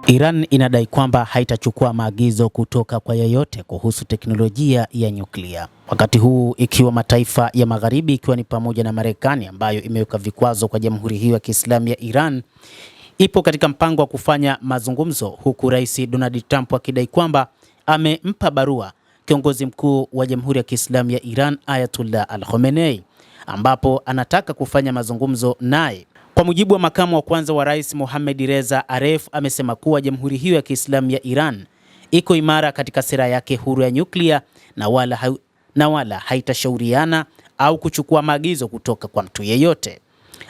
Iran inadai kwamba haitachukua maagizo kutoka kwa yeyote kuhusu teknolojia ya nyuklia. Wakati huu ikiwa mataifa ya Magharibi ikiwa ni pamoja na Marekani ambayo imeweka vikwazo kwa Jamhuri hiyo ya Kiislamu ya Iran ipo katika mpango wa kufanya mazungumzo, huku Rais Donald Trump akidai kwamba amempa barua kiongozi mkuu wa Jamhuri ya Kiislamu ya Iran Ayatollah Al-Khamenei ambapo anataka kufanya mazungumzo naye. Kwa mujibu wa makamu wa kwanza wa rais Mohammad Reza Aref, amesema kuwa Jamhuri hiyo ya Kiislamu ya Iran iko imara katika sera yake huru ya nyuklia na wala haitashauriana au kuchukua maagizo kutoka kwa mtu yeyote.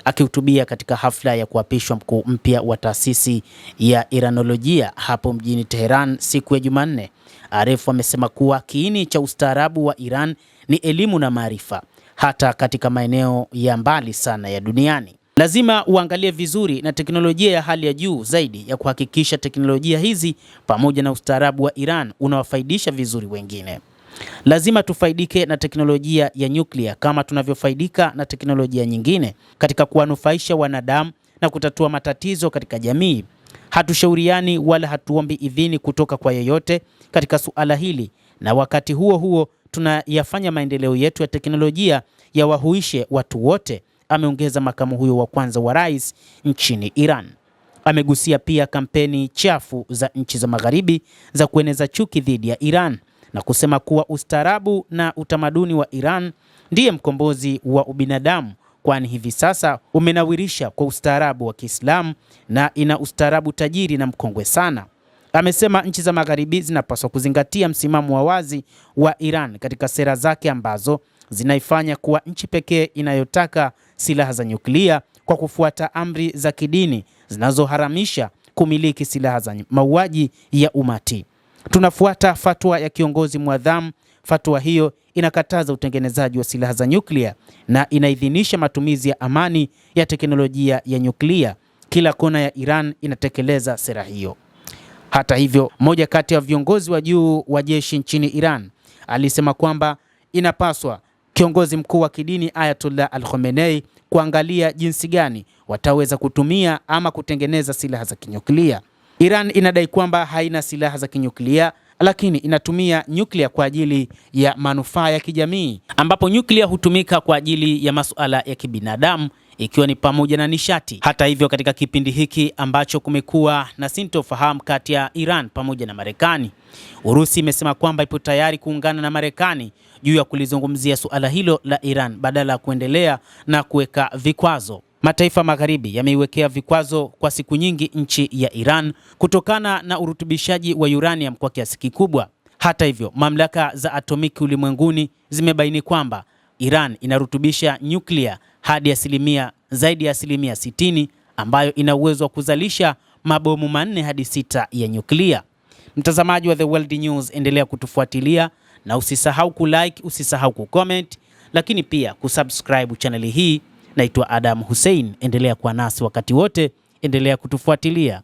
Akihutubia katika hafla ya kuapishwa mkuu mpya wa taasisi ya Iranolojia hapo mjini Tehran siku ya Jumanne, Aref amesema kuwa kiini cha ustaarabu wa Iran ni elimu na maarifa, hata katika maeneo ya mbali sana ya duniani. Lazima uangalie vizuri na teknolojia ya hali ya juu zaidi ya kuhakikisha teknolojia hizi pamoja na ustaarabu wa Iran unawafaidisha vizuri wengine. Lazima tufaidike na teknolojia ya nyuklia kama tunavyofaidika na teknolojia nyingine katika kuwanufaisha wanadamu na kutatua matatizo katika jamii. Hatushauriani wala hatuombi idhini kutoka kwa yeyote katika suala hili, na wakati huo huo tunayafanya maendeleo yetu ya teknolojia yawahuishe watu wote, ameongeza makamu huyo wa kwanza wa rais nchini Iran. Amegusia pia kampeni chafu za nchi za Magharibi za kueneza chuki dhidi ya Iran na kusema kuwa ustaarabu na utamaduni wa Iran ndiye mkombozi wa ubinadamu, kwani hivi sasa umenawirisha kwa ustaarabu wa Kiislamu na ina ustaarabu tajiri na mkongwe sana. Amesema nchi za Magharibi zinapaswa kuzingatia msimamo wa wazi wa Iran katika sera zake ambazo zinaifanya kuwa nchi pekee inayotaka silaha za nyuklia kwa kufuata amri za kidini zinazoharamisha kumiliki silaha za mauaji ya umati. Tunafuata fatwa ya kiongozi mwadhamu. Fatwa hiyo inakataza utengenezaji wa silaha za nyuklia na inaidhinisha matumizi ya amani ya teknolojia ya nyuklia. Kila kona ya Iran inatekeleza sera hiyo. Hata hivyo, mmoja kati ya viongozi wa juu wa jeshi nchini Iran alisema kwamba inapaswa kiongozi mkuu wa kidini Ayatollah Al-Khamenei kuangalia jinsi gani wataweza kutumia ama kutengeneza silaha za kinyuklia. Iran inadai kwamba haina silaha za kinyuklia, lakini inatumia nyuklia kwa ajili ya manufaa ya kijamii, ambapo nyuklia hutumika kwa ajili ya masuala ya kibinadamu ikiwa ni pamoja na nishati. Hata hivyo, katika kipindi hiki ambacho kumekuwa na sintofahamu kati ya Iran pamoja na Marekani, Urusi imesema kwamba ipo tayari kuungana na Marekani juu ya kulizungumzia suala hilo la Iran badala ya kuendelea na kuweka vikwazo. Mataifa Magharibi yameiwekea vikwazo kwa siku nyingi nchi ya Iran kutokana na urutubishaji wa uranium kwa kiasi kikubwa. Hata hivyo, mamlaka za atomiki ulimwenguni zimebaini kwamba Iran inarutubisha nyuklia hadi zaidi ya asilimia 60, ambayo ina uwezo wa kuzalisha mabomu 4 hadi 6 ya nyuklia. Mtazamaji wa The World News, endelea kutufuatilia na usisahau kulike, usisahau kucomment, lakini pia kusubscribe chaneli hii. Naitwa Adam Hussein, endelea kuwa nasi wakati wote, endelea kutufuatilia.